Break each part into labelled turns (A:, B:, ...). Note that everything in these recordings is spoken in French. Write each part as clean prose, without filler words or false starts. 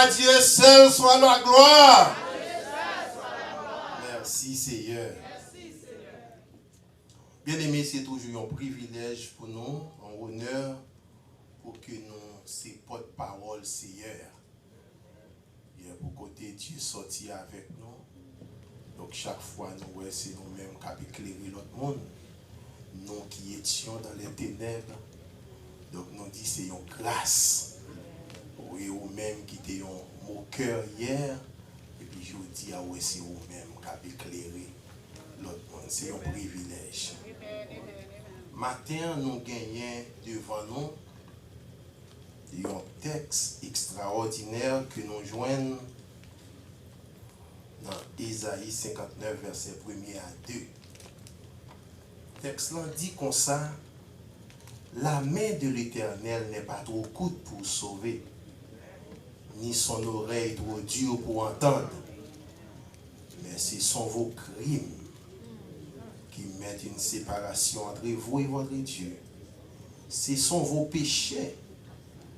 A: À Dieu seul soit la gloire. Merci Seigneur. Bien-aimés, c'est toujours un privilège pour nous, un honneur pour que nous, ces porte-parole Seigneur, et pour côté Dieu sorti avec nous. Donc chaque fois, nous, c'est nous-mêmes qui avons éclairé l'autre monde. Nous qui étions dans les ténèbres. Donc nous disons c'est une grâce. Oui, vous-même qui étiez mon cœur hier. Et puis je vous dis, ah ouais, c'est vous-même qui avez éclairé l'autre monde. C'est un privilège. Matin, nous gagnons devant nous un texte extraordinaire que nous joignons dans Ésaïe 59, verset 1er à 2. Le texte là dit comme ça, la main de l'Éternel n'est pas trop courte pour sauver, ni son oreille trop dure pour entendre, mais ce sont vos crimes qui mettent une séparation entre vous et votre Dieu. Ce sont vos péchés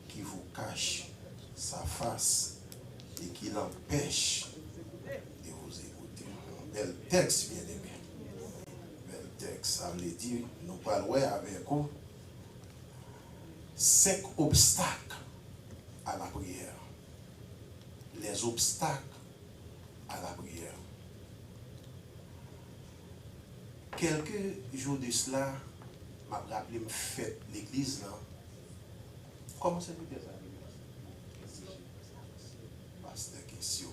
A: qui vous cachent sa face et qui l'empêchent de vous écouter. Bel texte, bien aimé. Bel texte, ça veut dire, nous parlons avec vous 5 obstacles à la prière. Les obstacles à la prière. Quelques jours de cela, m'a rappelé me fête l'église là. Comment ça veut dire ça? Pasteur question.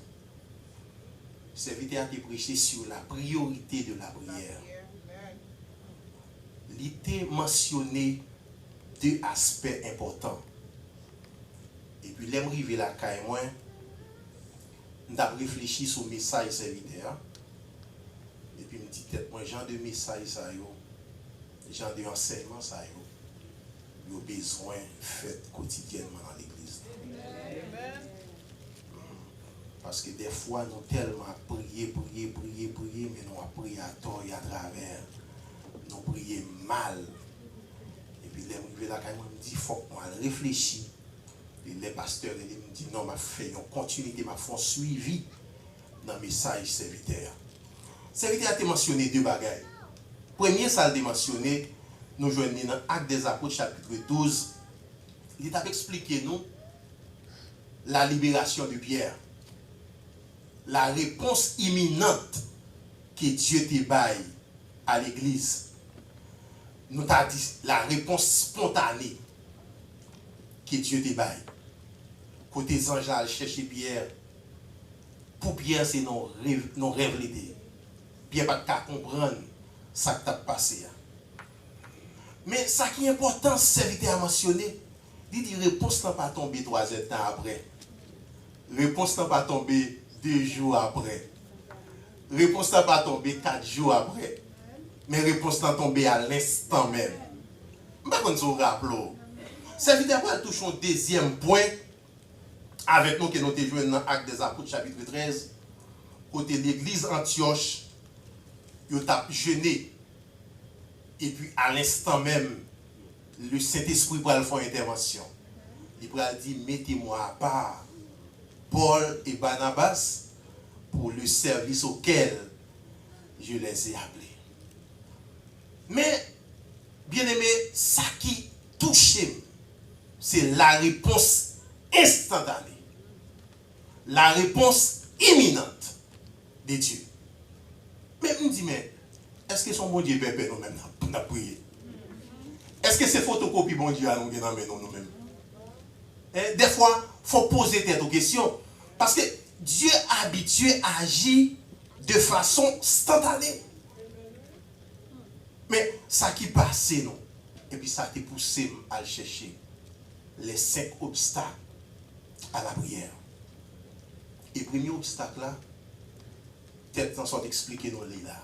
A: Serviteur a été prêché sur la priorité de la prière. Il était mentionné 2 aspects importants. Et puis, l'aime arrivé la caille moi, n'a réfléchi sur le message serviteur. Et puis, me dit tête moi, genre de message ça yo, genre de enseignement ça yo, yo besoin fait quotidiennement dans l'église. Parce que des fois, nous tellement prier, mais nous avons prié à tort et à travers. Nous prions mal. Et puis, les arrivé là, quand me dit, il faut que moi réfléchisse. Et les pasteurs, ils me disent, non, m'a fait une continuité, m'a fait un suivi dans le message serviteur. Serviteur a mentionné 2 bagailles. Premier, ça a mentionné, nous joignons dans Actes des Apôtres, chapitre 12. Il a expliqué nous la libération de Pierre. La réponse imminente que Dieu te baille à l'église. Nous t'a dit la réponse spontanée que Dieu te baille. Côté anges à chercher Pierre. Pour Pierre, c'est nos rêves l'idée. Pierre pas qu'à comprendre ça qui t'a passé. Mais ça qui est important, serviteur a mentionné, il dit réponse n'a pas tombé 3 ans après. Réponse n'a pas tombé 2 jours après. Réponse n'a pas tombé 4 jours après. Mais réponse n'a tombé à l'instant même. Je ne sais pas si vous vous rappelez. Serviteur va toucher un deuxième point avec nous que nous avons joué dans l'Acte des Apôtres, chapitre 13. Côté l'église Antioche, il a jeûné. Et puis à l'instant même, le Saint-Esprit va faire une intervention. Il va dire, mettez-moi à part Paul et Barnabas pour le service auquel je les ai appelés. Mais, bien aimé, ça qui touche, c'est la réponse instantanée. La réponse imminente de Dieu. Mais on dit, mais est-ce que son bon Dieu pépé nous-mêmes n'a prié? Est-ce que c'est photocopie bon Dieu à nous nous-mêmes? Des fois, il faut poser des questions. Parce que Dieu est habitué à agir de façon instantanée. Mais ça qui passe, non. Et puis ça te pousse à chercher les 5 obstacles à la prière. Et le premier obstacle là, peut-être en sorte expliquer nous là.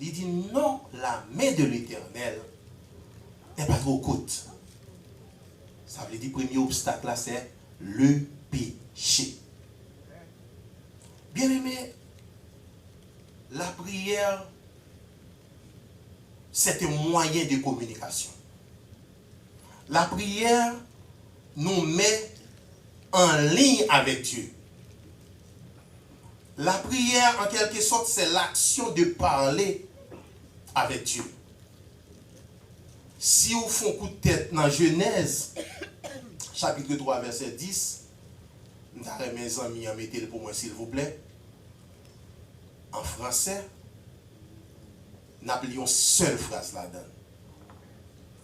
A: Il dit non, la main de l'Éternel n'est pas trop courte. Ça veut dire que le premier obstacle là, c'est le péché. Bien aimé, la prière, c'est un moyen de communication. La prière nous met en ligne avec Dieu. La prière, en quelque sorte, c'est l'action de parler avec Dieu. Si vous faites un coup de tête dans Genèse, chapitre 3, verset 10, mes amis, mettez-le pour moi, s'il vous plaît. En français, nous appelons une seule phrase là-dedans.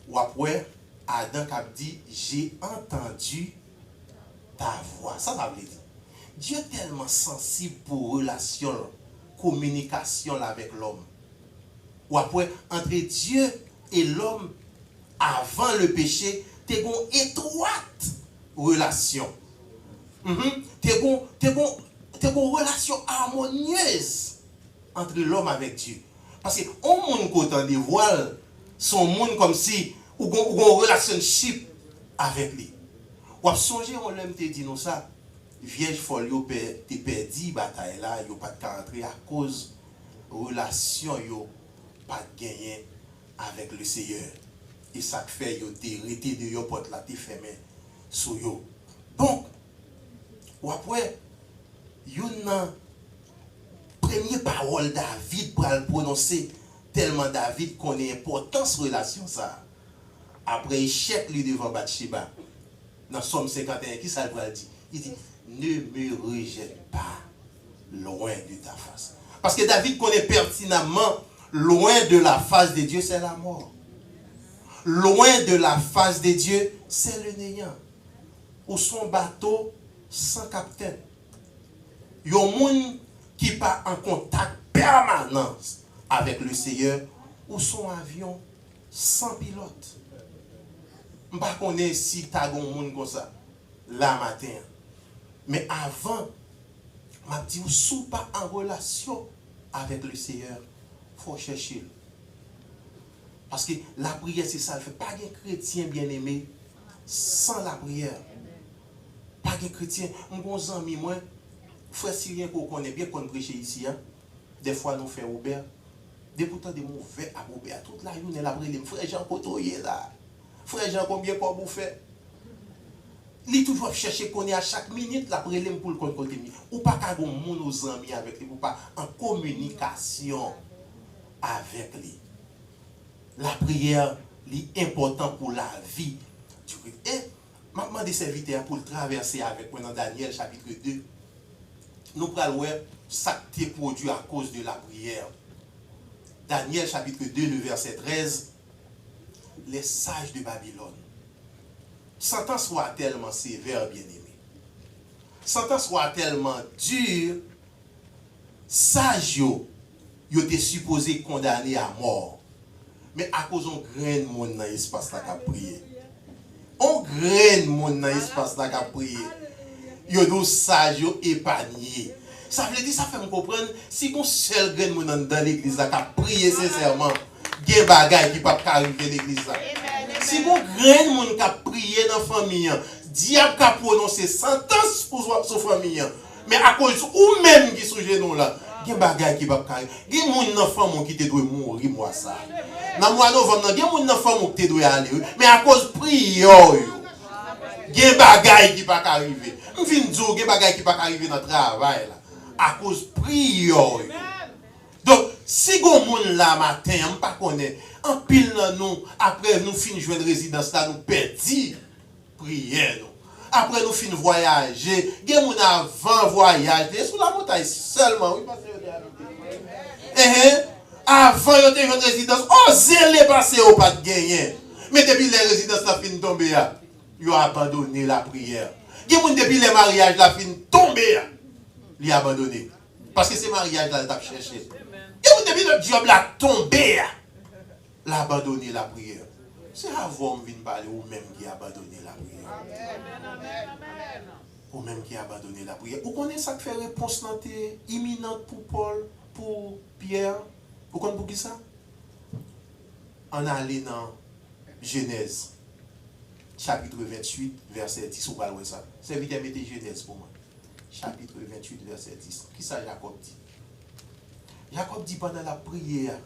A: Ou après, Adam a dit, j'ai entendu ta voix. Ça veut dire, Dieu est tellement sensible pour relation, communication avec l'homme. Ou après, entre Dieu et l'homme, avant le péché, tu as une étroite relation. Tu as une relation harmonieuse entre l'homme avec Dieu. Parce que on monde côté des voiles, son monde comme si ou une relationship avec lui. Ou à songer on l'aime te dit nous ça, vierge folle yo te perdu bataille là, yo pas de rentrer à cause relation yo pas gagné avec le Seigneur. Et ça fait yo te rete de yo porte la te fermé sur yo. Donc ou après yo nan première parole David pour le prononcer tellement David connaît importance relation ça. Après échec lui devant Bathsheba. Dans Somme 51 qui ça le dit? Il dit ne me rejette pas loin de ta face. Parce que David connaît pertinemment loin de la face de Dieu c'est la mort. Loin de la face de Dieu c'est le néant. Ou son bateau sans capitaine. Il y a un monde qui pas en contact permanent avec le Seigneur ou son avion sans pilote. Je ne sais pas si tu as un monde comme ça, là matin. Mais avant, je dis, si vous pas en relation avec le Seigneur, il faut chercher. Parce que la prière, c'est ça. Il ne fait pas de chrétien bien-aimé sans la prière. Pas de chrétien. Mon ami, moi, frère Syrien qu'on connaît bien, qu'on prêche ici, hein? Des fois, nous faisons Robert. Des pourtant, des mauvais à Robert. Toute la journée, la prière, frère Jean Cotoyer là. Frère Jean, combien pour vous faire? Il toujours chercher qu'on est à chaque minute la prière pour le côté. Ou pas qu'à un monde aux amis avec lui, ou pas en communication avec lui. La prière est importante pour la vie. Et maintenant, des serviteurs pour le traverser avec moi dans Daniel chapitre 2. Nous prenons voir ça qui est produit à cause de la prière. Daniel chapitre 2, le verset 13. Les sages de Babylone. Sentence soit tellement sévère, bien-aimé. Sentence soit tellement dure. Sages, ils étaient supposés condamnés à mort. Mais à cause d'un grain de monde dans l'espace là qui a prié. Un grain de monde dans l'espace là qui a prié. Ils sont sages, épargnés. Ça veut dire, ça fait me comprendre, si un seul grain de monde dans l'église là qui a prié sincèrement, il y a des bagages qui ne peuvent pas arriver dans l'église là. Si un grain de monde qui a prié dans la famille, diable qui a prononcé sentence pour sa famille, mais à cause ou même qui sont genoux là, il y a des bagages qui ne peuvent pas arriver. Il y a des gens dans la famille qui doivent mourir, moi ça. Dans le mois de novembre, il y a des gens dans la famille qui doivent aller, mais à cause de prière, il y a des bagages qui ne peuvent pas arriver. Je viens de dire qu'il y a des bagages qui ne peuvent pas arriver dans le travail là. À cause de prière. Donc, si vous monde là matin, on ne pas connaît, en pile nous, après nous finissons de jouer une résidence là, nous perdons prière. Après nous finissons de voyager, il y a des gens avant voyage, sous la montagne seulement. Oui, avant de jouer une résidence, osez les passer au pas de gagner. Mais depuis les résidences là finissent de tomber, ils ont abandonné la prière. Il y a des gens depuis les mariages là finissent de tomber. Li abandonné. Parce que c'est mariage là, il a cherché. Et vous depuis notre job là tombé, l'a abandonné la prière. C'est avant de venir parler ou même qui a abandonné la prière. Ou même qui a abandonné la prière. Vous connaissez ça qui fait réponse imminente pour Paul, pour Pierre. Vous connaissez pour qui ça? On allait dans Genèse, chapitre 28, verset 10. Vous parlez de ça. C'est vite à mettre Genèse pour moi. Chapitre 28, verset 10. Qui ça Jacob dit? Jacob dit pendant la prière,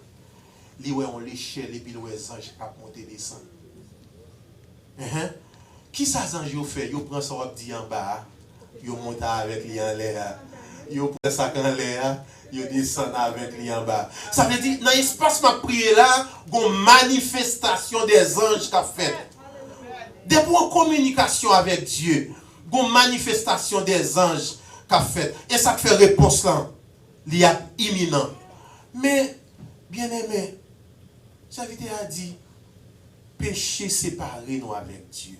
A: il y a une échelle et puis les anges qui monter et descendre. Qui ça les anges fait? Ils prennent ça dit en bas. ils montent avec lui en l'air. Ils prennent ça en l'air, ils descendent avec lui en bas. Ça veut dire, dans l'espace de prière là, il y a une manifestation des anges qu'a fait. Des en communication avec Dieu, il y a une manifestation des anges qu'a fait. Et ça fait réponse là, il y a imminent. Mais, bien aimé, ça veut dire a dit, péché séparé nous avec Dieu.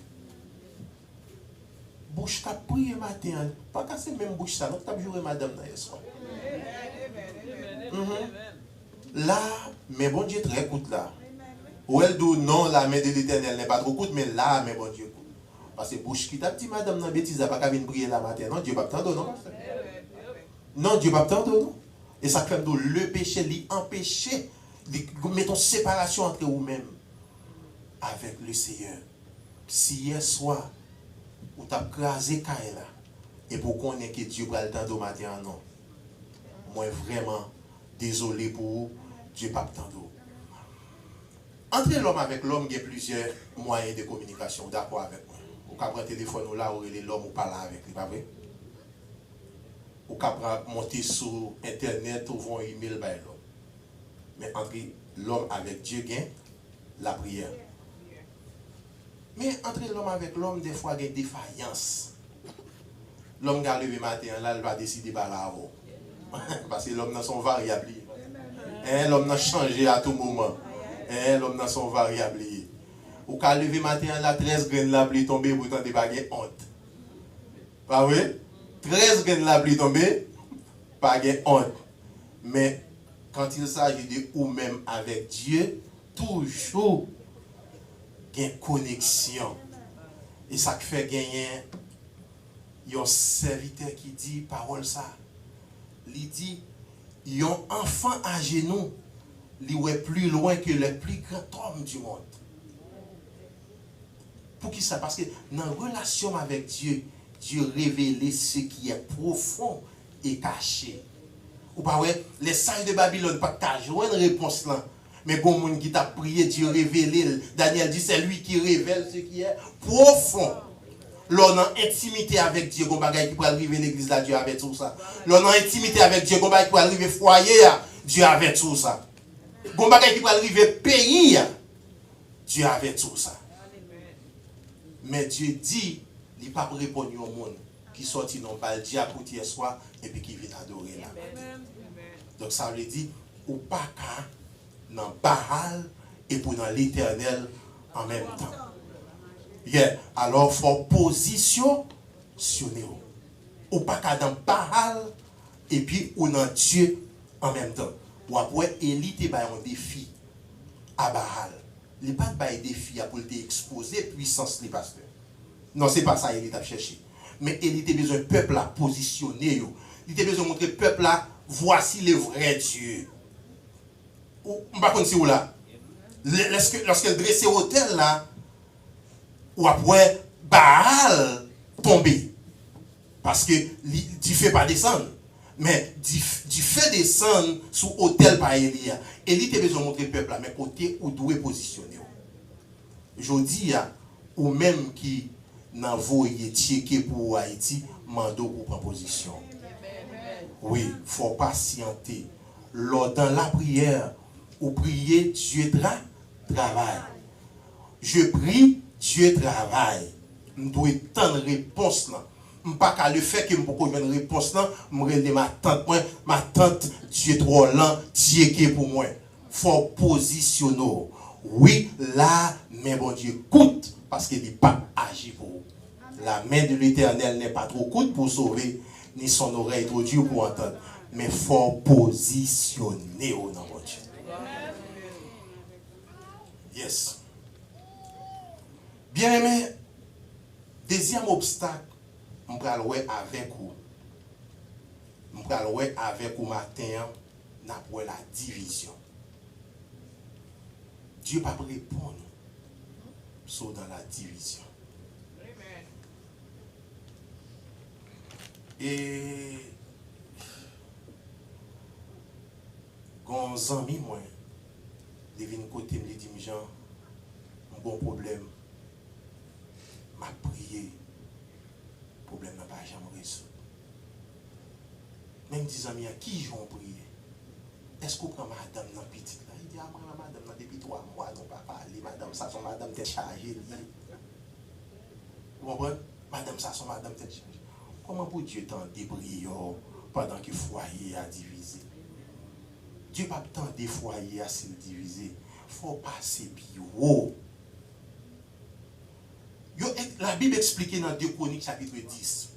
A: Bouche t'a prié matin, pas casser même bouche ça, nous t'a joué madame dans hier soir. Là, mais bon Dieu très coûte là. Ou elle dit non, la main de l'Éternel n'est pas trop coûte, mais là, mais bon Dieu coûte. Parce que bouche qui t'a dit madame dans bêtise, n'a pas qu'à venir prier là matin, non, Dieu pas t'entendre, non? Non, Dieu pas t'entendre, non? Et ça fait le péché, l'empêcher, mettons séparation entre vous-même avec le Seigneur. Si hier soir, ou t'as crasé Kaila, et pour qu'on ait que Dieu va le temps de matin, non. Moi, vraiment, désolé pour vous, Dieu pas le temps d'eau. Entre l'homme avec l'homme, il y a plusieurs moyens de communication, d'accord avec moi. Ou quand prendre le téléphone ou là, ou l'homme ou parler avec lui, pas vrai? Ou quand monter sur Internet, ou voir un email par l'homme. Mais entre l'homme avec Dieu, il y a la prière. Mais entre l'homme avec l'homme, des fois, il y a des défaillances. L'homme qui a levé matin, là, il va décider par là avant. Parce que l'homme dans son variable. L'homme n'a changé à tout moment. L'homme dans son variable. Ou quand levé matin, là, 13 graines la pluie tombée, vous n'avez pas de honte. Pas vrai? 13 graines la pluie tombée, pas de honte. Mais quand il s'agit de ou même avec Dieu, toujours une connexion. Et ça fait gagner un serviteur qui dit parole ça. Il dit, un enfant à genoux, il est plus loin que le plus grand homme du monde. Pour qui ça? Parce que dans la relation avec Dieu, Dieu révèle ce qui est profond et caché. Ou pas ouais, les sages de Babylone, pas qu'à jouer une réponse là. Mais bon monde qui t'a prié, Dieu révèle. Daniel dit, c'est lui qui révèle ce qui est profond. L'on a intimité avec Dieu, qu'on bagaille qui peut arriver l'église là, Dieu avait tout ça. L'on a intimité avec Dieu, qu'on bagaille qui peut arriver foyer, Dieu avait tout ça. Qu'on bagaille qui peut arriver pays, Dieu avait tout ça. Mais Dieu dit, il n'a pas répondu au monde qui sortit dans le bal diacoute hier soir et puis qui vient adorer là. Donc ça veut dire, ou pas qu'à dans Baal et pour dans l'Éternel en même temps. Yeah. Alors, il faut positionner. Ou pas qu'à dans Baal et puis ou dans Dieu en même temps. Ou après, Élie te un défi à Baal. Il n'y a pas de défi pour t'exposer puissance les pasteurs. Non, ce n'est pas ça Élie t'a cherché. Mais Élie a besoin de peuple à positionner. Il a besoin de montrer peuple là, voici le vrai Dieu. Ou, je ne sais pas si vous là. Lorsqu'elle dressait l'autel là, ou après, Baal tombé. Parce que tu ne fais pas descendre. Mais tu fais descendre sous l'autel par Élie. Élie a besoin de montrer peuple là, mais côté où doit positionner. Je dis, ou même qui n'a voyé checker pour Haïti, mando pour proposition. Oui, il faut patienter. Lors dans la prière, ou prier, Dieu travaille. Je prie, Dieu travaille. Je dois attendre réponse là. Je ne peux pas le fait que je peux une réponse là, je vais ma tante, Dieu trop lent, Dieu qui est pour moi. Il faut positionner. Oui, là, mais bon Dieu coûte parce qu'il n'est pas agi pour vous. La main de l'Éternel n'est pas trop courte pour sauver, ni son oreille trop dure pour entendre. Mais il faut positionner au nom de Dieu. Yes. Bien aimé, deuxième obstacle, je vais aller avec vous. Je vais aller avec vous matin, pour la division. Dieu va répondre sur dans la division. Et quand un ami, moi, il vient côté me dit, Jean, un bon problème, m'a prié, le problème n'a pas jamais résoudre. Même disant, qui j'en prie? Est-ce qu'on prend madame dans petite là? Il dit, ah, moi, madame, depuis 3 mois, non, pas parler, madame, ça, son madame tête chargée. Vous comprenez? Madame, ça, son madame tête chargée. Comment pour Dieu t'en débrouiller pendant que le foyer a divisé? Dieu pas tant des foyers à se diviser. Il faut passer bureau. La Bible explique dans 2 Chroniques chapitre 10.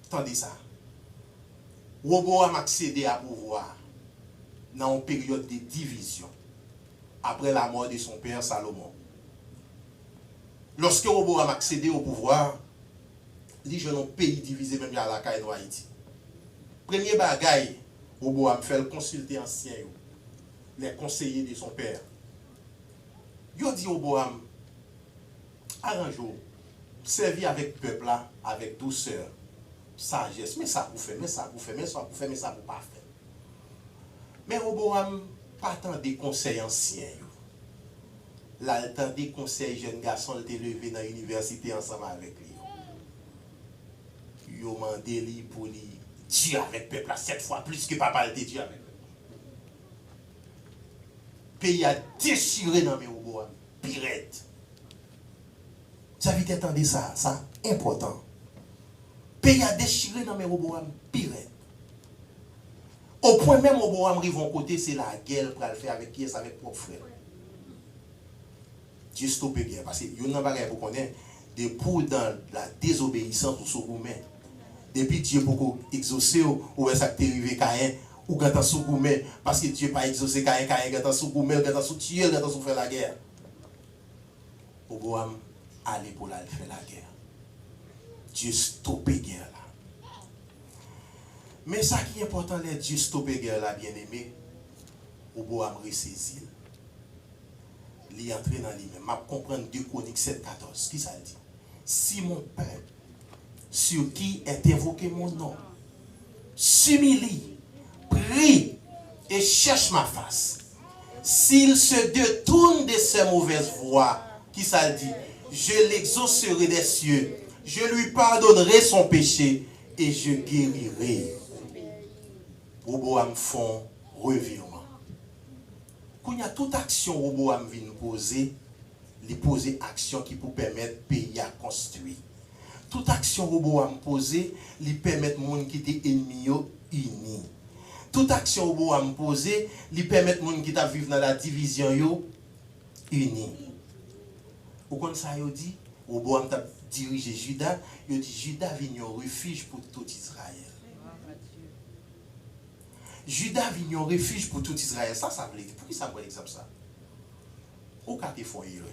A: Attendez ça. Roboam a accédé à pouvoir dans une période de division après la mort de son père Salomon. Lorsque Roboam a accédé au pouvoir, les jeunes ont pays divisé même à la caille de Haïti. Premier bagaille, Roboam fait le consulter ancien, les conseillers de son père. Il dit Roboam, arrange-vous, servis avec le peuple là, avec douceur, sagesse, mais ça vous fait, mais ça vous fait, mais ça vous fait, mais ça vous pas fait. Mais Roboam, pas tant des conseils anciens. Là, il tant des conseils jeunes garçons, il était levé dans l'université ensemble avec lui. Il a demandé pour lui Dieu avec le peuple, 7 fois plus que papa était Dieu avec le peuple. Le pays a déchiré dans mes Roboam, pirate. Vous avez entendu ça, ça important. Le pays a déchiré dans mes Roboam, pirate. Au point même Roboam arrive en côté, c'est la guerre pour le faire avec qui est avec propre frère. Dieu stoppe la guerre. Parce que il y a un bagage pour connaître des pour dans la désobéissance ou sougoumen. Depuis Dieu pour exaucer ou est-ce que tu es arrivé Caïn ou quand tu sougoumen parce que Dieu pas exaucé Caïn quand tu sougoumen, quand tu tué, quand tu fait la guerre. Roboam aller pour la faire la guerre. Dieu stoppe la guerre là. Mais ça qui est important, les Dieu stoppe la guerre là, bien aimé, Roboam ressaisit. Il est entré dans lui-même. Je comprends 2 Chroniques 7,14. Qui ça dit? Si mon peuple, sur qui est invoqué mon nom, s'humilie, prie et cherche ma face, s'il se détourne de ses mauvaises voies, qui ça dit? Je l'exaucerai des cieux, je lui pardonnerai son péché et je guérirai. Roboam font revirement. Quand il y a toute action Roboam vient poser, il pose action qui peut permettre le pays à construire. Toute action Roboam poser, il permet aux gens qui étaient ennemis unis. Toute action Roboam poser, il permet aux gens qui vivent dans la division unis. Vous connaissez ça, il dit, Roboam a dirigé Juda, il dit Juda vient un refuge pour tout Israël. Juda vient un refuge pour tout Israël. Ça veut dire, pourquoi ça veut dire comme ça? Ou quand tu fais une erreur,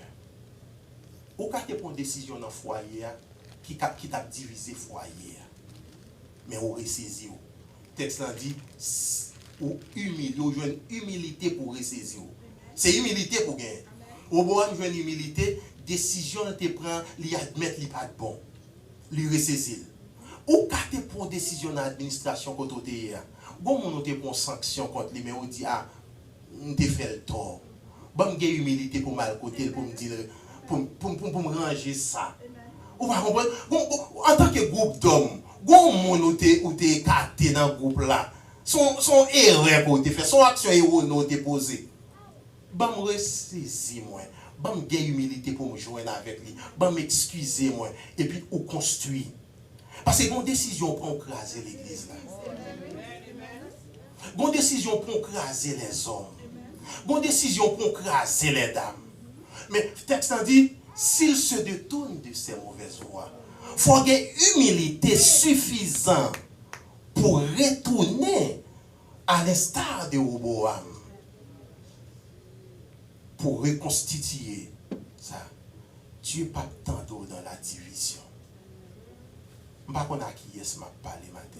A: ou quand tu prends une décision dans le foyer qui t'a divisé le foyer, mais on ressaisi. Le texte dit, ou humilié, ou une humilité pour ressaisir. C'est humilité pour gagner. Au bout de une humilité, décision te prend, li admettre li pas bon, li ressaisir. Ou quand tu prends décision dans l'administration contre te, bon on te prend sanction contre lui mais on dit ah, on te fait le tort. Bon j'ai humilité pour mal côté pour me dire pour me ranger ça. Ou pas comprendre en tant que groupe d'hommes, bon monde ou te écarté dans groupe là. Son erreur pour te faire, son action erronée te poser. Bon ressaisir moi. Bon j'ai humilité pour me joindre avec lui. Bon m'excuser moi et puis ou construire. Parce que une décision pour écraser l'église là. Une décision pour écraser les hommes. Une décision pour écraser les dames. Mais le texte dit, s'il se détourne de ses mauvaises voies, il faut avoir une humilité suffisante pour retourner à l'instar de Roboam. Pour reconstituer ça. Dieu pas tant d'eau dans la division. Je ne sais pas qui est-ce que je parle matin.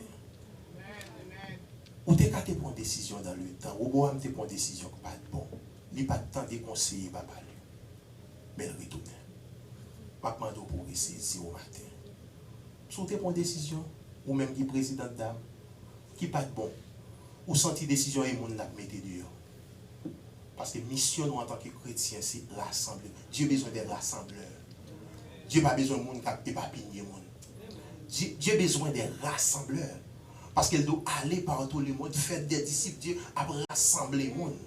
A: Ou tu as pris une décision dans le temps. Ou tu as pris une décision qui n'est pas bon. Il n'y a pas de temps de conseiller, pas parler. Mais il retourne. Je demande pour ressaisir au matin. Si tu as pris une décision, ou même qui est président dame, qui n'est pas bon, ou senti décision et monde la mettre dehors. Parce que mission nous en tant que chrétien, c'est rassembler. Dieu a besoin des rassembleurs. Dieu n'a pas besoin de monde qui a épapigné monde. Dieu a besoin des rassembleurs. Parce qu'il doit aller par tout le monde, faire des disciples. Dieu a rassemblé le monde.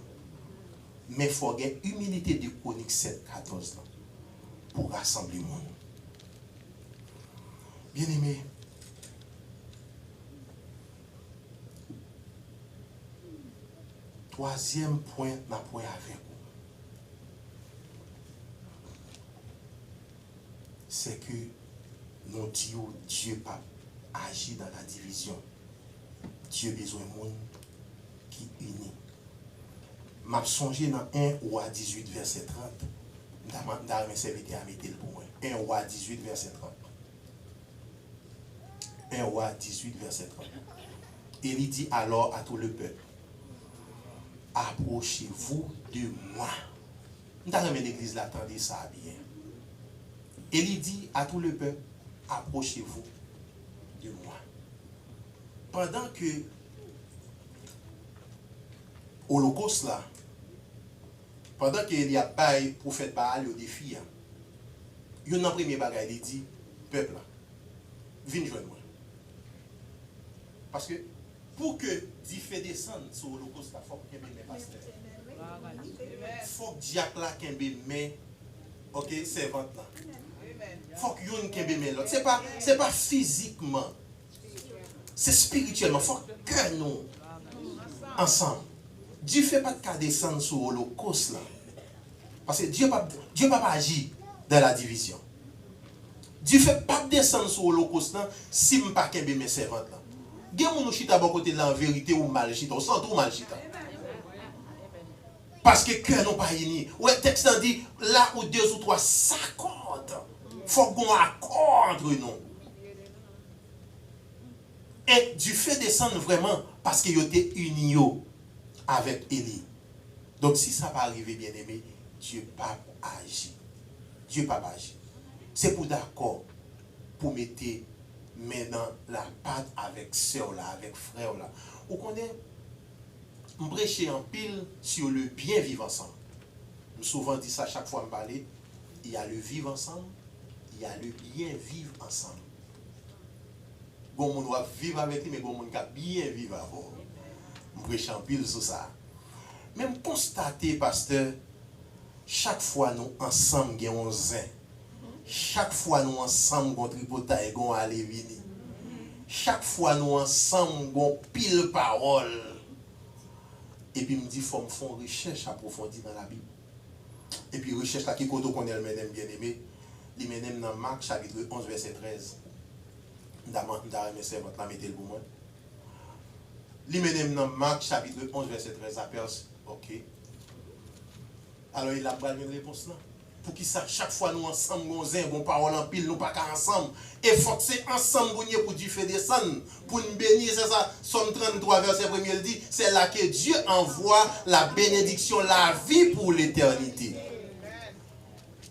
A: Mais il faut avoir humilité de Chronique 7, 14 pour rassembler le monde. Bien aimé, troisième point, ma point avec vous, c'est que nous disons Dieu pas agit dans la division. Dieu a besoin de monde qui unit. M'a songé dans 1 Roi 18, verset 30. Dans mes serviteurs à mettre le pour moi. 1 Roi 18, verset 30. 1 Roi 18, verset 30. Et il dit alors à tout le peuple, approchez-vous de moi. Nous avons l'église là, attendez ça bien. Et il dit à tout le peuple, approchez-vous de moi. Pendant que Holocauste là, pendant qu'il y a pas le prophète Baal au défi, il y a un premier bagage, il dit, peuple là, viens joindre moi. Parce que pour que Dieu fait descendre sur l'Holocauste là, il faut qu'il y ait mes pasteurs. Il faut que Diacre là qu'il y ait mes servantes là. Il faut qu'il y ait mes l'autre. C'est pas physiquement. C'est spirituellement. Il faut que nous, ensemble. Dieu ne fait pas de cas descendre sur l'Holocauste là. Parce que Dieu ne peut pas agir dans la division. Dieu ne fait pas descendre sur l'Holocauste là si je ne pas mes servantes là. Il y a des gens qui sont côté de la vérité ou mal chita, ou sans tout mal chita. Parce que cœur n'ont pas unis. Ouais, le texte dit, là où deux ou trois s'accordent, il faut qu'on accorde entre nous. Et Dieu fait descendre vraiment parce qu'il était uni avec Élie. Donc si ça va arriver, bien aimé, Dieu pas agir. Dieu pas agir. C'est pour d'accord, pour mettre maintenant la patte avec sœur là, avec frère là. Vous connaissez, je prêche en pile sur le bien vivre ensemble. Je souvent dit ça chaque fois que je parle. Il y a le vivre ensemble, il y a le bien vivre ensemble. Bon, on doit vivre avec lui, mais bon, on doit bien vivre avec lui. Je prêche en pile sur ça. Même constater, pasteur, chaque fois nous ensemble, nous avons un zin. Chaque fois nous ensemble, nous tripotaille, nous allons venir. Chaque fois nous ensemble, nous pile parole. Et puis, me dit, il faut me faire une recherche approfondie dans la Bible. Et puis, recherche là qui qu'on connaît le même bien aimé. Il mène dans Marc chapitre 11, verset 13. D'ailleurs, mes servantes là, mettez le pour moi. Il mène dans Marc chapitre 11, verset 13. Ok. Alors, il a pris une réponse là. Pour qu'il sache chaque fois nous ensemble, nous avons une parole en pile, nous pas ensemble. Et faut que c'est ensemble pour Dieu faire descendre. Pour nous bénir, c'est ça. Somme 33, verset 1, il dit, c'est là que Dieu envoie la bénédiction, la vie pour l'éternité.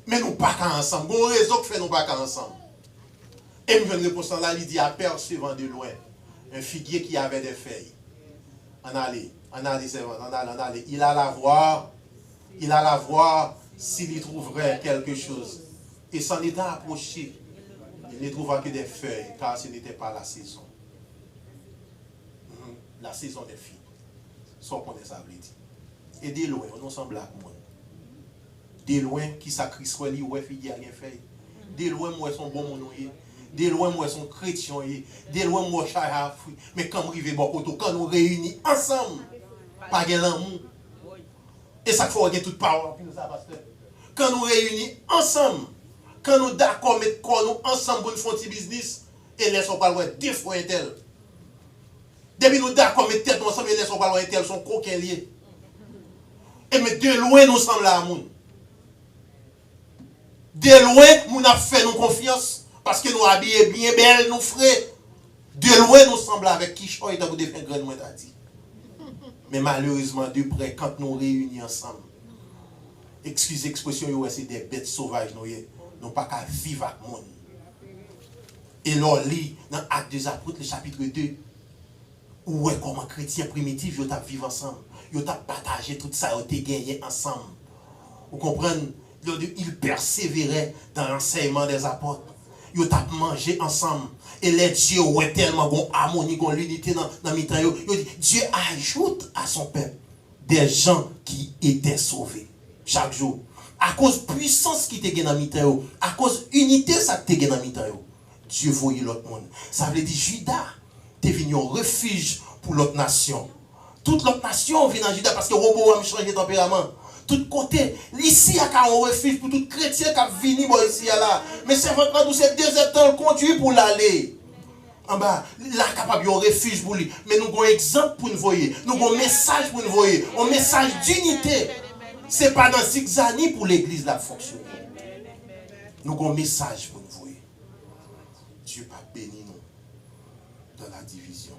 A: Mais nous pas ensemble. Bon raison que fait nous pas ensemble. Et une réponse là, il dit, apercevant de loin un figuier qui avait des feuilles. On allait, servant, on allait. Il alla voir s'il y trouverait quelque chose. Et s'en était approché, il ne trouva que des feuilles, car ce n'était pas la saison. La saison des filles. Sans qu'on ait ça veut dire. Et de loin, on semble à moi. De loin, qui sacrifie, il ouais, fille, il n'y a rien fait. De loin, moi, son bon mon. De loin, moi, son chrétien. De loin, moi, chaya. Mais quand nous arrivons, quand nous réunis ensemble, pas de l'amour. Et ça faut avoir toute parole. Quand nous réunis ensemble, quand nous d'accord mettre nous ensemble pour nous faire un petit business, et laissons pas loin deux fois un tel. Depuis nous d'accord mettre tête ensemble, et laissons pas loin un tel, sont coquins liés. Et mais de loin nous sommes là à moun. De loin, nous avons fait nous confiance, parce que nous habillons bien belle, nous frais. De loin nous sommes là avec qui choix et dans des fins grandement dit. Mais malheureusement, de près, quand nous réunis ensemble, excusez l'expression, c'est des bêtes sauvages, nous pas qu'à vivre avec le monde. Et là, dans Actes des Apôtres, le chapitre 2, où est comment chrétien primitif, ils ont vivre ensemble. Ils ont partagé tout ça, ils ont gagné ensemble. Vous comprenez? Ils persévéraient dans l'enseignement des apôtres. Ils t'a mangé ensemble. Et les dieux ont tellement bon harmonie, bon l'unité dans mi-temps. Dieu ajoute à son peuple des gens qui étaient sauvés chaque jour. À cause de puissance qui était dans mi-temps, à cause de l'unité ça qui était dans mi-temps. Dieu voyait l'autre monde. Ça veut dire Judas est venu en refuge pour l'autre nation. Toute l'autre nation vient en Judas parce que Roboam a changé de tempérament. Tout côté, ici, il y a un refuge pour tout chrétien qui a venu ici là. Mais c'est maintenant que c'est 2 temps conduit pour l'aller. En bas, là, capable de refuge pour lui. Mais nous avons un exemple pour nous voir. Nous avons un message pour nous voir. Un message d'unité. Ce n'est pas dans zigzani pour l'église là fonctionner. Nous avons un message pour nous voir. Dieu va bénir nous dans la division.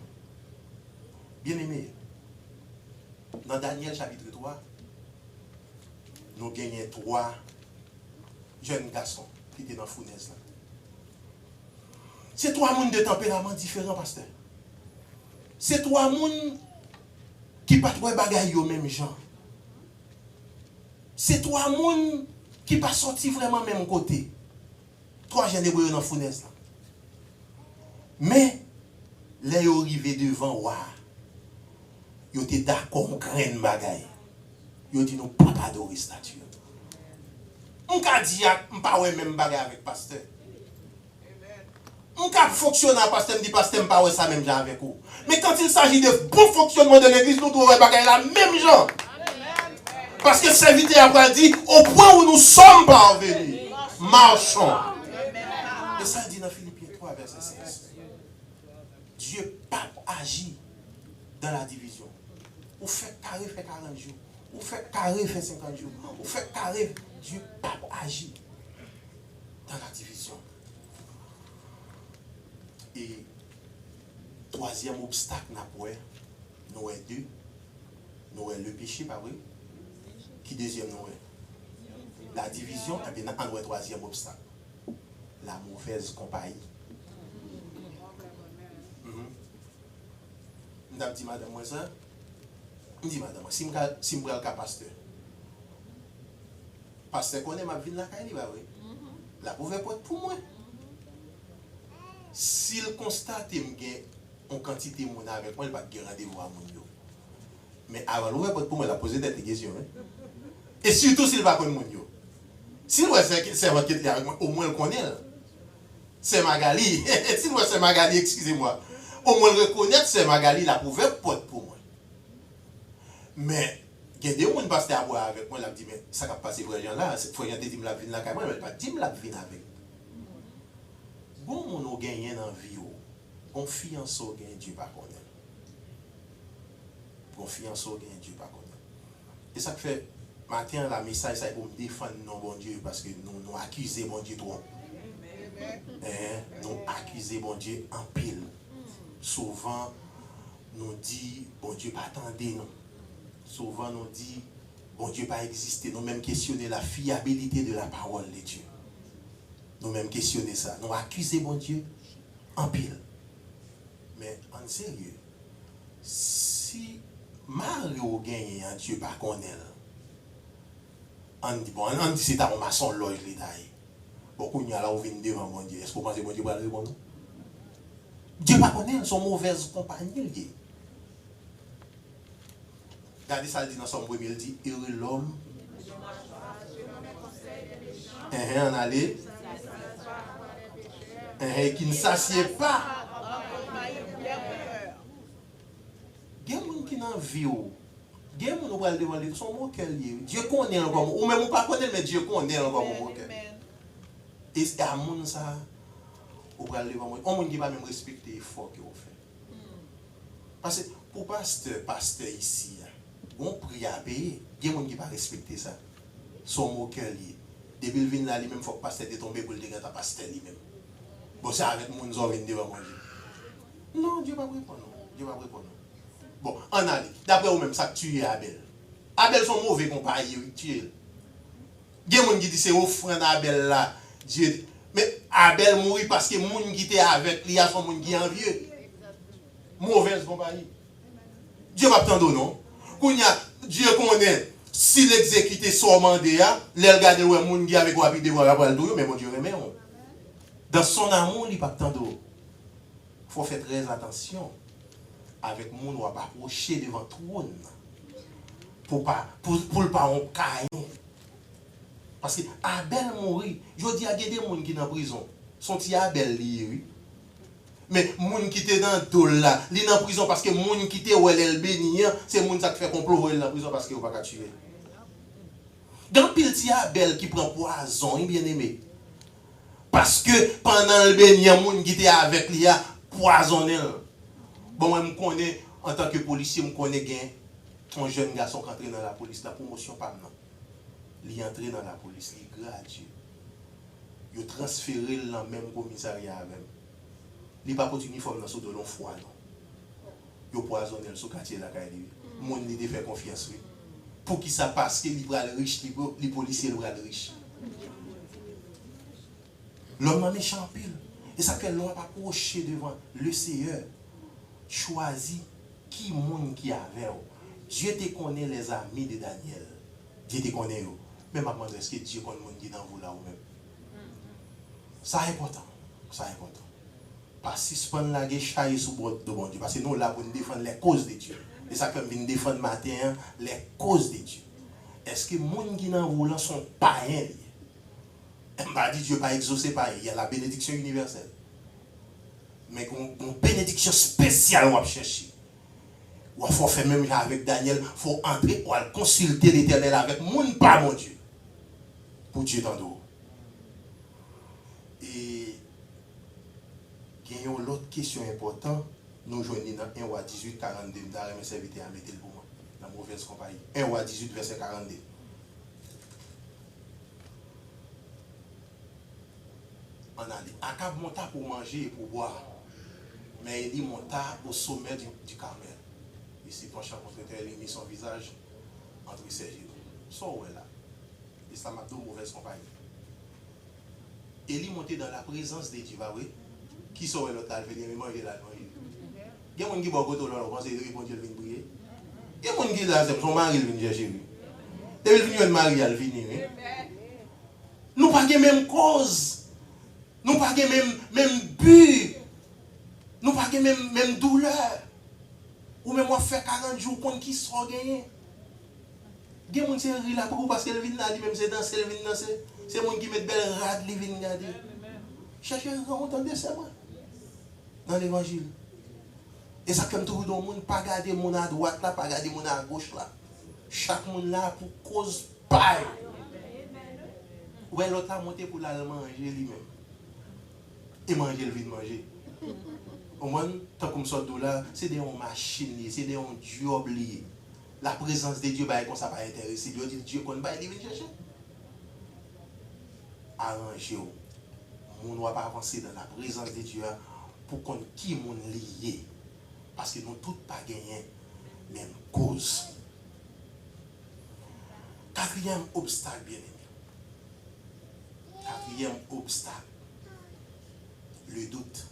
A: Bien aimé, dans Daniel chapitre 3, nous gagnons 3 jeunes garçons qui étaient dans la fournaise. C'est 3 mondes de tempérament différents, pasteur. C'est 3 mondes qui ne pas trouver bagaille au même genre. C'est 3 mondes qui ne pas sorti vraiment au même côté. 3 jeunes hébreux dans la fournaise. Mais, les ils arrivés devant roi, ils étaient d'accord avec graine bagaille. Ils dit nous pas adorer statue. On ka dit on pas ouais même bagaille avec pasteur. On ka fonctionner pasteur dit pasteur pas ouais ça même genre avec vous. Mais quand il s'agit de bon fonctionnement de l'église, nous devons bagaille la même genre. Parce que serviteur après dit au point où nous sommes parvenus, marchons. Et ça dit dans Philippiens 3 verset 16. Dieu pas agit dans la division. Ou fait carré fait 40 jours. Ou fait carré fait 50 jours. Ou fait carré, Dieu pas agit dans la division. Et 3e obstacle, nous avons 2. Nous avons le péché, pas vrai? Qui 2e nous avons? La division, et bien nous avons 3e obstacle. La mauvaise compagnie. Je dis madame, moi ça. Je dis madame, si je suis le cas pasteur. Pasteur connaît ma vie dans la caille, la pouvait pas être pour moi. S'il constate que j'ai une quantité de monde avec moi, il va pas rendez-vous à mon. Mais avant, il va pas pour moi la poser des questions. Et surtout s'il va pas mon. S'il voit c'est avec moi, au moins le connaît. C'est Magali. S'il voit c'est Magali, excusez-moi. Au moins le reconnaître, c'est Magali, la pouvait pas être pour moi. Mais, il y a des gens qui passent à boire avec moi, ils disent, mais ça va passer pour les gens là, il faut que je dise la vie là, mais pas dire la vie avec. Bon, on a gagné dans la vie, confiance au gain, Dieu pas connaît. Confiance au gain, Dieu pas connaît. Et ça fait, matin, la message, ça pour me défendre, non, bon Dieu, parce que nous accusons, bon Dieu, trop. Nous accusons, bon Dieu, en pile. Souvent, nous dit, bon Dieu, pas attendez nous. Souvent, nous dit, bon Dieu, pas exister. Nous même questionner la fiabilité de la parole de Dieu. Nous même questionner ça. Nous accusons, bon Dieu, en pile. Mais en sérieux, si Mario gagne un Dieu pas connaît, on dit, bon, on dit c'est un maçon loge l'État. Beaucoup n'y a là où vient devant mon Dieu. Est-ce que vous pensez que mon Dieu va répondre? Dieu pas connaît, son mauvaise compagnie. Regardez ça, dit dans son premier, il dit, heureux l'homme. En aller. Qui ne s'assied pas. Il y a des gens qui n'ont vie. Il y a des gens qui ont devant lui, son mot qu'elle est. Dieu connaît encore. Ou même on ne pas connaît, mais Dieu connaît encore mon mot qu'elle. Et c'est à mon ça. Ou pas devant moi. On ne peut pas même respecter l'effort que vous faites. Parce que pour pasteur ici, on prie à payer. Il y a des gens qui ne peuvent pas respecter ça. Son mot qu'elle est. Depuis le vin là, lui-même, il faut que le pasteur est tombé pour le dégager à pasteur lui-même. Bon, c'est avec mon zone devant moi. Non, Dieu va répondre. Dieu va répondre. Bon, en allez. D'après vous-même, ça tue Abel. Abel, son mauvais compagnon, il tue. Il y a des gens qui disent c'est offrande Abel là. Dieu. Mais Abel mourit parce que les gens qui étaient avec lui, sont des gens qui sont envieux. Mauvaise compagnie. Dieu va attendre, non? Dieu connaît. S'il exécute son mandat, les regarder les gens qui avec vous, mais bon Dieu remet. Dans son amour, il pas tant d'eau. Il faut faire très attention avec le monde, on va approcher devant le trône. Pour ne pas en cailler. Parce que Abel mourit. Je dis à des gens qui sont en prison. Son petit Abel lié, oui. Mais les gens qui sont dans le dos là, ils sont en prison parce que les gens qui sont en béni, c'est les gens qui fait complot dans la prison parce qu'ils ne peuvent pas tuer. Dans le petit Abel qui prend poison, bien aimé. Parce que pendant le béni, il y a des gens qui étaient avec lui, poisonné. Bon, moi, je connais, en tant que policier, je connais un jeune garçon qui entre dans la police, la promotion pas maintenant. Il est entré dans la police, il est gratuit. Il a transféré dans le même commissariat avec. Il n'a pas porté uniforme dans de long foi. Il a poisonné le quartier de la caille. Le monde lui a fait confiance. Pour qui ça passe, qu'il est riche, les policiers sont riches. L'homme est méchant pile. Et ça fait l'homme pas approché devant le Seigneur. Choisis qui monde qui avait. Dieu te connaît les amis de Daniel. Dieu te connaît eux. Mais maintenant, est-ce que Dieu connaît le monde qui est dans vous là ou même? Ça est important. Ça est important. Pas suspendre la guerre chaille sous bord de bon Dieu. Parce que nous là pour nous défendre les causes de Dieu. Et ça fait nous défendre matin les causes de Dieu. Est-ce que les gens qui sont dans vous là sont païens? On va dire Dieu pas exaucé par il y a la bénédiction universelle. Mais une bénédiction spéciale on va chercher. Il faut faire même avec Daniel, il faut entrer pour consulter l'Éternel avec mon pas mon Dieu. Pour Dieu dans l'eau. Et il y a une autre question importante. Nous joignons dans 1 roi 18, 42. Nous avons mes serviteurs à mettre pour moi. Dans la mauvaise compagnie. 1 roi 18, verset 42. On a dit, Akab monta pour manger et pour boire. Mais il monta au sommet du Carmel. Ici, penchant contre terre, il mit son visage entre ses genoux. Ça, ouais là. Et ça m'a donné mauvaise compagnie. Élie montait dans la présence de Dieu, oui. Qui saurait l'autre là, venir manger là. Il y a des gens qui vont côté là, on pense que bon Dieu vient prier. Il y a des gens qui là, c'est son mari vient chercher lui. Et il vient marier, il vient. Nous pas la même cause. Nous pas la même but. Nous pas la même douleur. Ou même moi faire 40 jours qu'on qui sort gagné. Il y a des gens qui là pour parce qu'elle vient là, même c'est danser, elle vient danser. C'est les gens qui mettent belle rade, ils viennent regarder. Cherchez un entendre ça dans l'évangile. Et ça comme tout le monde pas garder mon à droite là, pas garder mon à gauche là. Chaque monde là pour cause paille. Ouais, l'autre a monté pour la manger lui-même. Et manger, il vient manger. Au moins, tant comme ça, c'est des machines, c'est des jobs liés. La présence de Dieu, comme ça, pas intéressé. Dieu dit Dieu qu'on va, il vient chercher. Arrangez-vous. On ne doit pas avancer dans la présence de Dieu pour qu'on qui monde lié. Parce que nous tous pas gagné même cause. Quatrième obstacle, bien aimé. Quatrième obstacle. Le doute.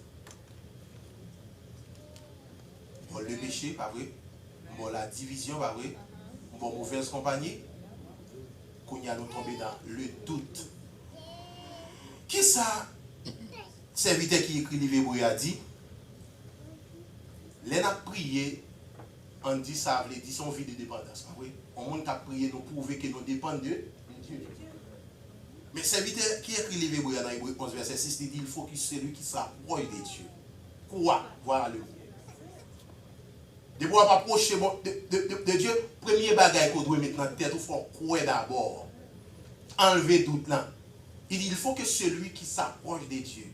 A: Bon, le péché, pas vrai. Bon, la division, pas vrai. Bon, mauvaise compagnie. Qu'on y a nous tombé dans le doute. Qui ça? Serviteur qui écrit livre hébreu a dit. Les n'a prié, on dit ça, veut dire son vie de dépendance. Pas vrai. On monde a prié nous prouver que nous dépendons de Dieu. Mais serviteur qui écrit livre hébreu dans Hébreu 11 verset 6 il dit il faut que celui qui s'approche de Dieu. Quoi? Voilà le mot. De pouvoir approcher de Dieu, premier bagage qu'on doit mettre dans la tête, il faut croire d'abord. Enlever doute là. Il dit il faut que celui qui s'approche de Dieu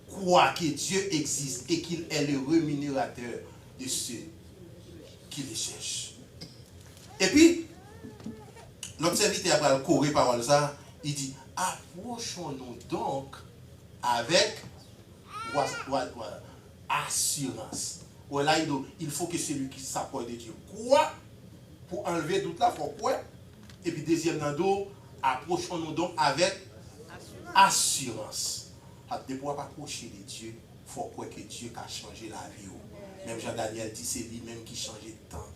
A: croit que Dieu existe et qu'il est le rémunérateur de ceux qui le cherchent. Et puis, notre serviteur a courir parole ça, il dit approchons-nous donc avec assurance. Voilà, il faut que celui qui s'approche de Dieu croit. Pour enlever doute là, il faut croire. Et puis deuxième dans approchons-nous donc avec assurance. De pouvoir approcher de Dieu, il faut croire que Dieu a changé la vie. Même Jean-Daniel dit c'est lui-même qui change de temps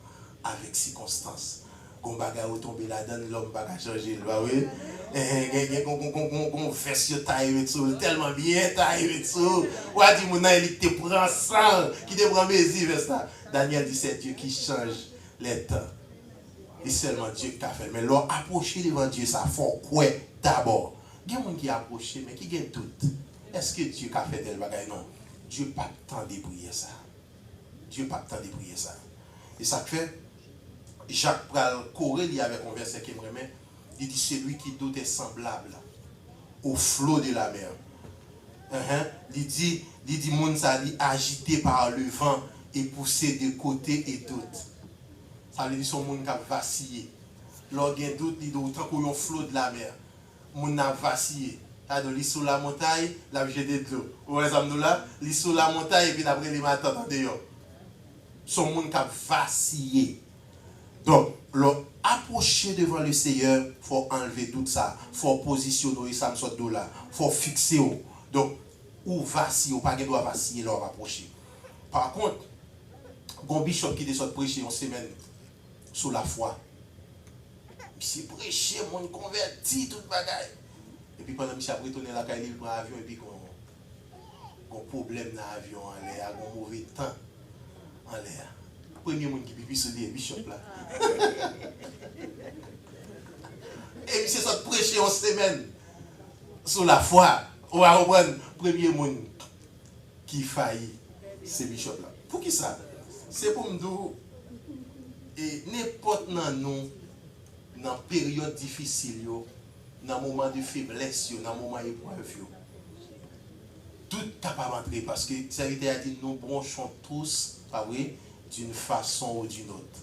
A: avec circonstances. Gon bagay ou tomber là-dedans, l'homme va changer, oui. Gon version taille et tout, tellement bien taille et tout. Ou a dit mon il te prend sang, qui te prend mes yeux, ça. Daniel dit c'est Dieu qui change les temps. Et seulement Dieu qui a fait. Mais l'on approcher devant Dieu, ça faut quoi d'abord. Il y a des gens qui approchent, mais qui ont doute. Est-ce que Dieu a fait tel bagay? Non. Dieu n'a pas le temps de prier ça. Dieu n'a pas le temps de prier ça. Et ça fait, Jacques pral corrélé avec un verset qui me remet. Il dit celui qui doute est semblable au flot de la mer. Il dit moun ça dit agité par le vent et poussé de côté et doute. Ça veut dire son monde qui a vacillé. Lorsqu'il y a doute, il dit autant qu'il y a un flot de la mer. Moun a vacillé. Il sur la montagne, la vie de l'eau. Vous voyez ça, il sur la montagne et puis après les matins dehors. Son monde qui a vacillé. Donc, approcher devant le Seigneur, il faut enlever tout ça. Il faut positionner ça de là. Il faut fixer. Donc, ou vaciller, ou pas qu'il doit vaciller, leur approcher. Par contre, un bishop qui descend prêcher une semaine sous la foi. Il prêché, mon converti, tout le bagaille. Et puis pendant que je suis retourné à la caille, il prend l'avion et puis qu'on problème dans l'avion en l'air, un mauvais temps en l'air. Premier monde qui pipi sur les bishop là. Et puis c'est ça prêcher une semaine sous la foi. On va reprendre premier monde qui faillit, c'est bishop là. Pour qui ça? C'est pour me dire, et n'importe nous, dans la période difficile, dans le moment de faiblesse, dans le moment d'épreuve, tout est capable d'entrer parce que ça a dit nous branchons tous, pas vrai, d'une façon ou d'une autre.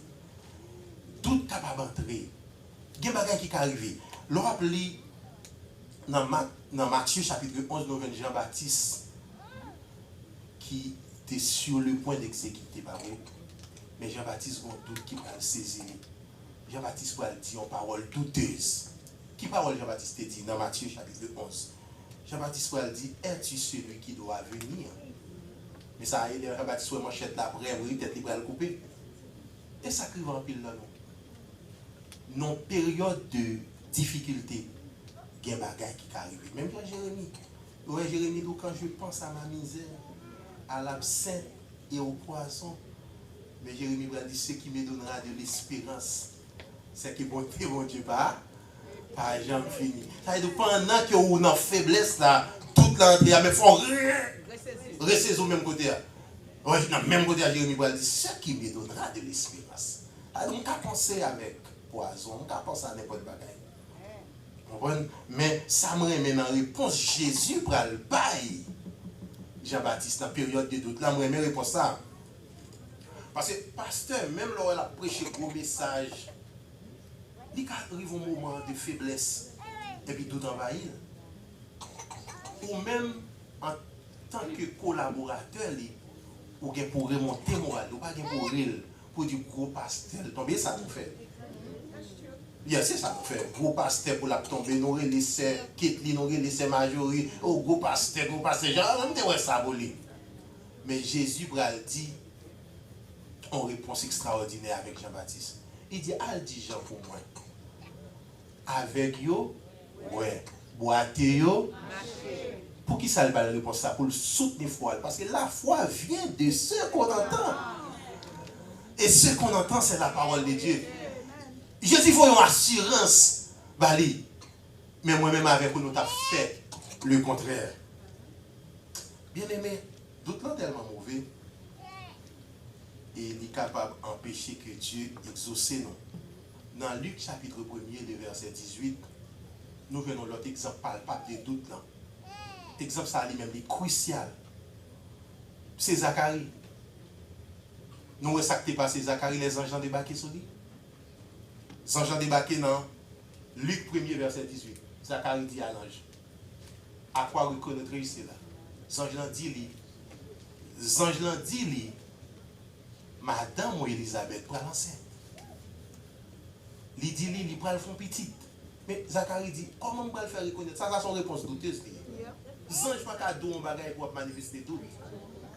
A: Tout est capable d'entrer. Il y a des choses qui arrivent. Le rappelez dans Matthieu chapitre 11, nous avons Jean-Baptiste qui était sur le point d'exécuter, pas vrai? Mais Jean-Baptiste a un doute qui va le saisir. Jean-Baptiste va dire une parole douteuse. Qui parole Jean-Baptiste dit dans Matthieu chapitre 11? Jean-Baptiste va dire, es-tu celui qui doit venir? Mais ça, Jean-Baptiste va manchette la brève, peut-être il va le couper. Et ça crive en pile là, non? Non, période de difficulté, il y a des bagages qui arrivent. Même Jérémie. Ouais, Jérémie, quand je pense à ma misère, à l'absinthe et au poison, mais Jérémie va dire ce qui me donnera de l'espérance, c'est que bon Dieu pas jamais fini. Ça veut dire pendant que vous avez faiblesse là, toute l'entrée, mais il faut rester au même côté. Oui, dans le même côté, Jérémie va dire ce qui me donnera de l'espérance. Alors, on peut penser avec poison, on peut penser à n'importe quoi. Mais ça me remet dans la réponse Jésus pour le bail. Jean-Baptiste, dans la période de doute, là, je me réponds ça. Parce que pasteur, même lorsqu'il a prêché un gros message, il arrive un moment de faiblesse et puis tout envahir. Ou même en tant que collaborateur, ou pour remonter moral, ou pas pour du gros pasteur, tomber ça nous fait. Yes, c'est ça nous fait. Gros pasteur pour la tomber, nous laisser Ketli, nous laisser Majorie, oh gros pasteur, genre, ça volé. Mais Jésus dit en réponse extraordinaire avec Jean-Baptiste. Il dit, al dit Jean pour moi. Avec yo, ouais. Boiter yo, pour qui ça va répondre ça? Pour le soutenir foi. Parce que la foi vient de ce qu'on entend. Et ce qu'on entend, c'est la parole de Dieu. Jésus, il faut une assurance. Bali. Mais moi-même, avec nous, nous avons fait le contraire. Bien aimé, doute là tellement mauvais. Et il est capable d'empêcher que Dieu exauce nous. Dans Luc chapitre 1er, le verset 18, nous venons l'autre exemple palpable de doute là. Exemple ça lui-même est crucial. C'est Zacharie. Nous voyons ça qui est passé, Zacharie, les anges ont débarqué sur lui. Les anges ont débarqué dans Luc 1er, verset 18. Zacharie dit à l'ange, à quoi reconnaître-tu là? Les anges l'ont dit, Madame ou Elisabeth pour l'enceinte. Il dit, il prend le fond petit. Mais Zacharie dit, comment on va le faire reconnaître? Ça, c'est son réponse douteuse. Les anges ne sont pas cadeau, on va pour manifester tout.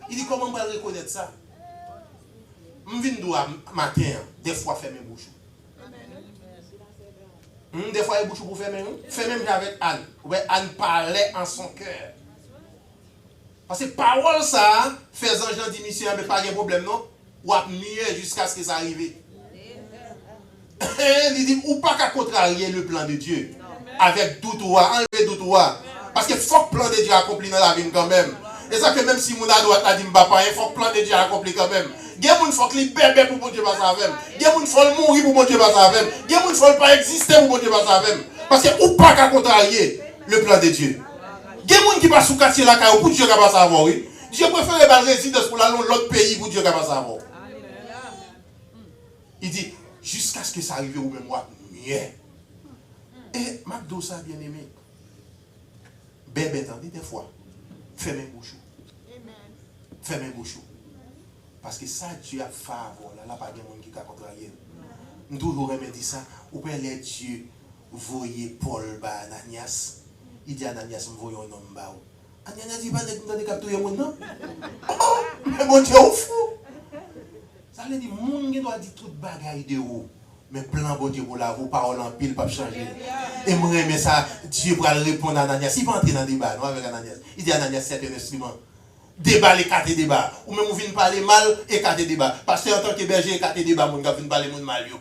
A: Il dit, comment on va le reconnaître ça? Je viens de matin, des fois faire mes bouches. Des fois, il bouche pour faire même. Fait même avec Anne. Ouais, Anne parlait en son cœur. Parce que parole ça, faisant Jean dit monsieur, mais pas de problème, non? Ou à mieux jusqu'à ce que ça arrive. Il dit, ou pas qu'à contrarier le plan de Dieu. Avec doute ou enlever doute ou. Parce que faut que le plan de Dieu accompli dans la vie quand même. Et ça que même si mon droite la dit pas, il faut que le plan de Dieu accompli quand même. Il y a des gens qui sont bébé pour bon Dieu pas ça même. Il y a des gens qui sont mourir pour bon Dieu pas ça même. Il y a des gens qui ne pas exister pour bon Dieu pas ça même. Parce que ou pas qu'à contrarier le plan de Dieu. Il y a des gens qui ne sont pas quartier là pour Dieu pas savoir. Oui. Dieu préfère la résidence pour l'autre pays pour Dieu pas savoir. Il dit jusqu'à ce que ça arrive ou même moi mieux. Et Magdo ça bien aimé. Bébé attendez des fois. Fermez bouche. Fermez bouche. Parce que ça, Dieu a faveur. Là, pas de monde qui a contrarié. Nous toujours aimé dire ça. Ou bien les dieux voyez Paul ba Ananias. Il dit Ananias, nous voyons un homme ba. Ananias dit pas de capturer mon nom. Oh, mais mon Dieu, fou. Ça veut dire monde qui doit dire toute bagaille de vous. Mais plan bon Dieu pour la vous parole en pile pas changer. Et moi mais ça Dieu va répondre à Ananias. Il va entrer dans le débat non avec Ananias. Il dit Ananias c'est un instrument. Débat les quatre débats. Ou même on vient parler mal et quatre débats. Parce que en tant que berger quatre débats mon gars vient parler mon mal yo.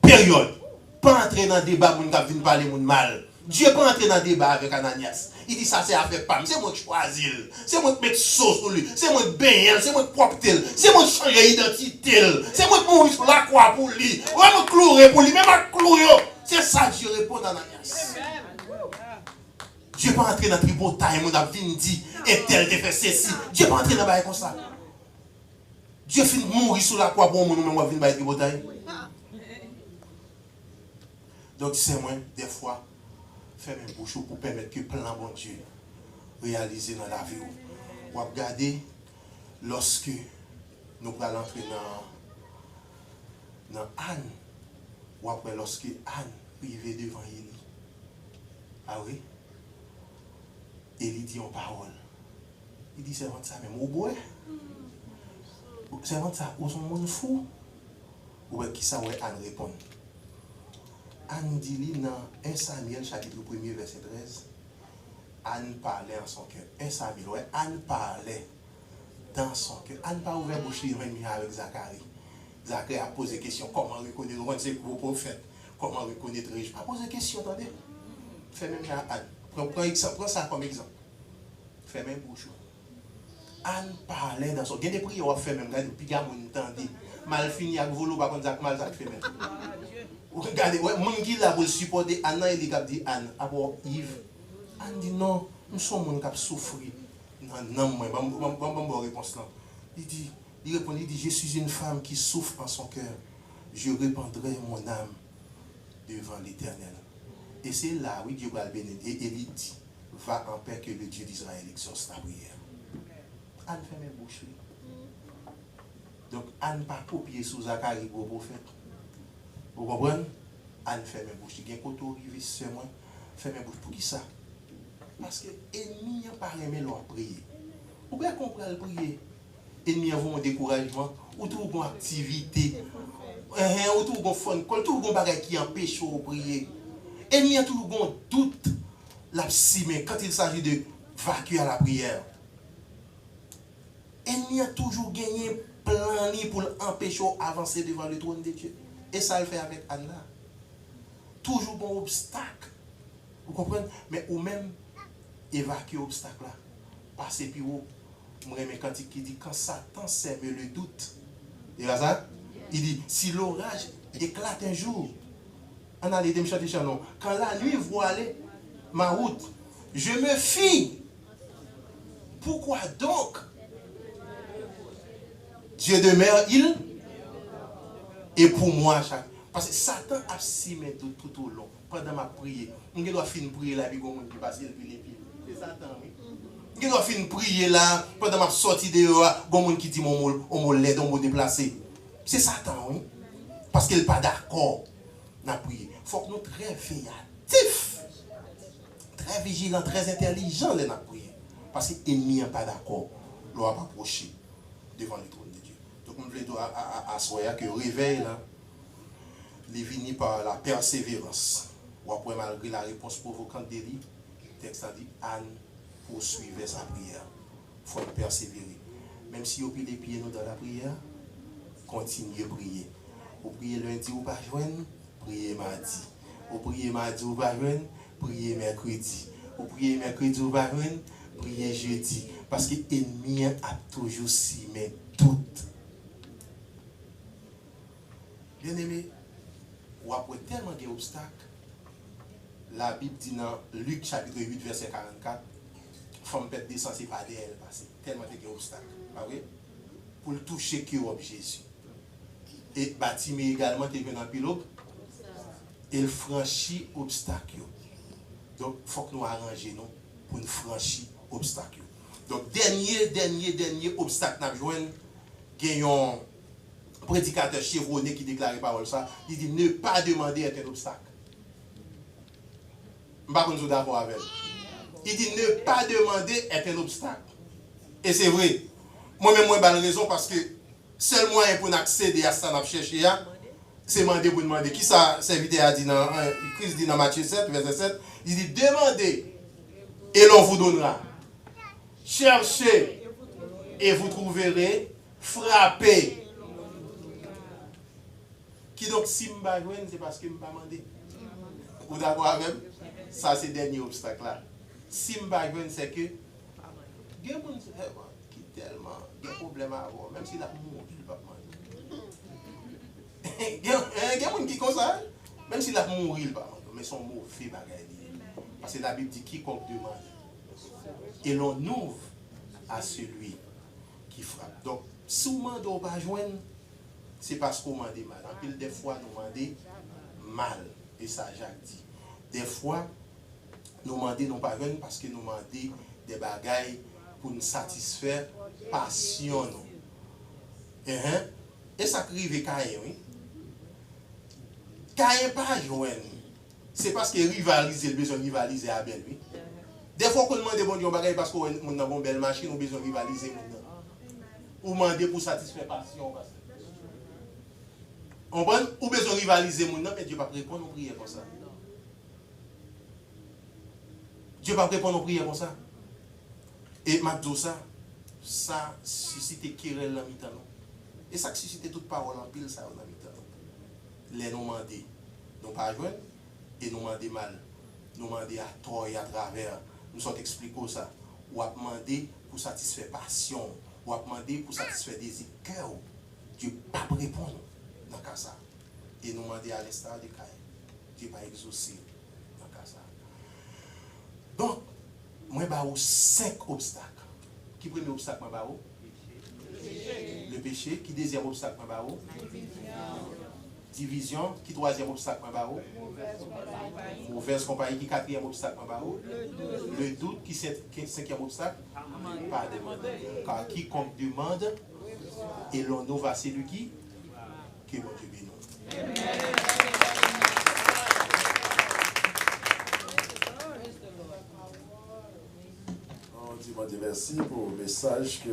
A: Période. Pas entrer dans le débat mon gars vient parler mon mal. Dieu pas entrer dans le débat avec Ananias. Il dit ça c'est affaire pam, c'est moi qui choisis. C'est moi qui mettre sauce sur lui, c'est moi qui baigner, c'est moi qui propre, c'est moi qui changer identité, c'est moi qui mourir sur la croix pour lui. Ouais moi clouer pour lui, même à clouer. C'est ça Dieu répond à Ananias. Dieu pas entrer dans tribotaille, mon a vinn dit et tel te fait ceci. Dieu pas entrer dans bail comme ça. Dieu fin mourir sur la croix pour moi même moi vinn bail tribotaille. Donc c'est moi des fois faire mes bouches pour permettre que plan bon Dieu réaliser dans la vie. Ou regarder lorsque nous allons entrer dans Anne, ou après lorsque Anne privée devant Élie. Ah oui? Élie dit en parole. Il dit c'est ça même au bois. C'est ça, ou son monde fou. Ou qui ça ouais Anne répond. Anne dit dans 1 Samuel chapitre 1er verset 13. Anne parlait en son cœur. 1 Samuel, ouais, Anne parlait dans son cœur. Anne pas ouvert bouche avec Zacharie. Zacharie a posé question comment reconnaître le gros prophète. Comment reconnaître riche. Pas posé question, attendez. Fais même à Anne. Prends ça comme exemple. Fais même bouche. Anne parlait dans son cœur. Il y a des prières fait même. Puis il y a mon temps mal fini avec volo par contre Zach mal Zach fait même. Regardez, ouais, mon qui là pour supporter Anne, il a dit Anne, après Yves. Anne dit non, nous sommes gens qui souffrent. Non, moi, bonne réponse là. Il répond, il dit, je suis une femme qui souffre en son cœur. Je répandrai mon âme devant l'Éternel. Et c'est là, oui, Dieu va le bénir. Et il dit, va en paix que le Dieu d'Israël exauce ta prière. Anne fait mes bouches. Donc, Anne pas copier sous Zacharie pour prophète. Vous comprenez? Anne fait mes bouches. Il y a un côté arrivé, c'est moi. Fait mes bouches. Pour qui ça? Parce que l'ennemi n'a pas aimé leur prier. Vous pouvez comprendre le prier. L'ennemi a un découragement, ou tout une activité, ou tout un fun, tout un bagage qui empêche de prier. L'ennemi a toujours un doute, mais quand il s'agit de vacuer à la prière. L'ennemi a toujours gagné plan pour l'empêcher d'avancer devant le trône de Dieu. Et ça le fait avec Anna. Toujours un obstacle. Vous comprenez? Mais ou même évacuer l'obstacle là. Passer puis où? Moi, quand il dit quand Satan sème le doute. Et là, ça? Il dit si l'orage éclate un jour. On a les chanter chanson. Quand la nuit voilée ma route, je me fie. Pourquoi donc? Dieu demeure, il. Et pour moi, parce que Satan a simé tout au long. Pendant ma prière, on doit finir prier là, puis on peut passer les pieds. C'est Satan, oui. On doit finir prier là, pendant ma sortie dehors, on qui dit mon mot l'aide, on mot déplacé. C'est Satan, oui. Parce qu'il n'est pas d'accord dans la prière. Il faut que nous soyons très veillatifs, très vigilants, très intelligents dans la prière. Parce que l'ennemi n'est pas d'accord, il va approcher devant le trône de Dieu. Donc, je voulais à soir que réveil là. il est venu par la persévérance. Ou après, malgré la réponse provocante d'Élie, le texte a dit Anne poursuivait sa prière. Il faut persévérer. Même si vous pile les pieds nous dans la prière, continuez à prier. Vous priez lundi ou pas joindre, priez mardi. Vous priez mardi ou pas joindre, priez mercredi. Vous priez mercredi ou pas joindre, priez jeudi. Parce que l'ennemi a toujours s'y met tout. Bien aimé, ou après tellement d'obstacles, la Bible dit dans Luc chapitre 8, verset 44, femme pète descend, c'est pas d'elle, parce que tellement d'obstacles. Pas vrai? Pour le toucher que Jésus. Et Bartimée également, qui est venu en pilote, il franchit l'obstacle. Donc, il faut que nous arrangions pour nous franchir l'obstacle. Donc, dernier obstacle que nous avons, il y a un prédicateur chevronné qui déclare parole ça. Il dit ne pas demander est un obstacle. Je ne suis pas d'accord avec. Il dit ne pas demander est un obstacle. Et c'est vrai. Moi-même, moi, j'ai raison parce que seul moyen pour accéder à ça, c'est demander pour demander. Qui ça, serviteur a dit dans Christ dit dans Matthieu 7, verset 7, il dit demandez et l'on vous donnera. Cherchez et vous trouverez. Frappez. Qui donc si je ne pas c'est parce que je ne pas demandé. Vous d'accord avec? Ça c'est le dernier obstacle là. Si je ne pas c'est que il y a des gens qui tellement des problèmes à avoir, même si la mort il ne pas demander. Il y a des gens qui comme ça, même si la mort il pas demander, mais son mauvais bagage. Parce que la Bible dit quiconque demande et l'on ouvre à celui qui frappe. Donc si vous ne demandez pas joindre, c'est parce qu'on demande mal. En pile des fois, nous demandons mal. Et ça, Jacques dit. Des fois, nous demandons non pas joindre parce que nous demandons des bagailles pour nous satisfaire passion. Et ça arrive Caïn, oui. Caïn pas joindre. C'est parce qu'il rivalise, il a besoin de rivaliser à Abel, oui. Des fois, qu'on demande bon Dieu bagaille parce qu'on a une belle machine, on a besoin de rivaliser. Ou demander pour satisfaire passion. On va ou besoin de rivaliser mon nom, mais Dieu va répondre aux prières comme ça. Dieu va répondre aux prières comme ça. Et maintenant ça suscite querelle dans mi-temps. Et ça suscite toute parole en pile ça dans mi-temps. Les nous demander, nous pas joindre et nous demander mal. Nous demander à tort et à travers. Nous sommes expliquer ça. Ou à demander pour satisfaire passion, ou à demander pour satisfaire désir cœur. Dieu ne va pas répondre. Dans le cas ça. Et nous demander à l'instar de Caïn. Dieu va exaucer dans le cas ça. Donc, moi, je vais 5 obstacles. Qui premier obstacle, moi, le péché. Qui deuxième obstacle, moi, division. Qui troisième obstacle, moi, mauvaise compagnie. Qui quatrième obstacle, moi, le doute. Qui cinquième obstacle, pas demander. Car quiconque demande, et l'on ouvre à celui qui que mon Dieu bénisse.
B: On dit merci pour le message que